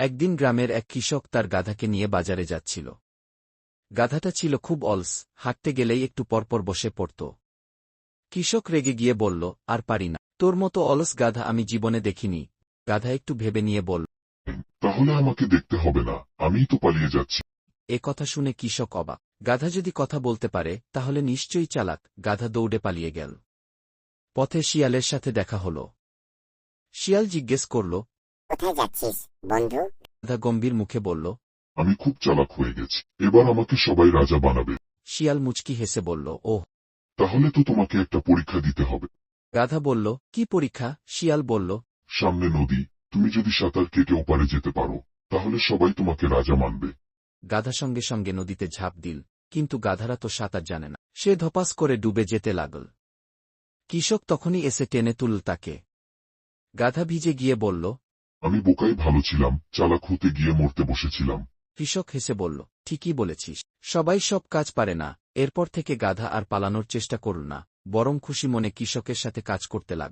একদিন গ্রামের এক কৃষক তার গাধাকে নিয়ে বাজারে যাচ্ছিল। গাধাটা ছিল খুব অলস, হাঁটতে গেলেই একটু পরপর বসে পড়ত। কৃষক রেগে গিয়ে বলল, আর পারি না, তোর মতো অলস গাধা আমি জীবনে দেখিনি। গাধা একটু ভেবে নিয়ে বলল, তাহলে আমাকে দেখতে হবে না, আমিই তো পালিয়ে যাচ্ছি। এ কথা শুনে কৃষক অবাক। গাধা যদি কথা বলতে পারে তাহলে নিশ্চয়ই চালাক। গাধা দৌড়ে পালিয়ে গেল। পথে শিয়ালের সাথে দেখা হল। শিয়াল জিজ্ঞেস করল, কোথায় যাচ্ছিস বন্ধু? গাধা গম্ভীর মুখে বলল, আমি খুব চালাক হয়ে গেছি, এবার আমাকে সবাই রাজা বানাবে। শিয়াল মুচকি হেসে বলল, ওহ। তাহলে তো তোমাকে একটা পরীক্ষা দিতে হবে। গাধা বলল, কি পরীক্ষা? শিয়াল বলল, সামনে নদী, তুমি যদি সাঁতার কেটে ওপারে যেতে পারো তাহলে সবাই তোমাকে রাজা মানবে। গাধা সঙ্গে সঙ্গে নদীতে ঝাঁপ দিল, কিন্তু গাধারা তো সাঁতার জানে না। সে ধপাস করে ডুবে যেতে লাগল। কৃষক তখনই এসে টেনে তুলল তাকে। গাধা ভিজে গিয়ে বলল, আমি বোকাই ভালো ছিলাম, চালাক হতে গিয়ে মরতে বসেছিলাম। কৃষক হেসে বলল, ঠিকই বলেছিস, সবাই সব কাজ পারে না। এরপর থেকে গাধা আর পালানোর চেষ্টা করল না, বরং খুশি মনে কৃষকের সাথে কাজ করতে লাগল।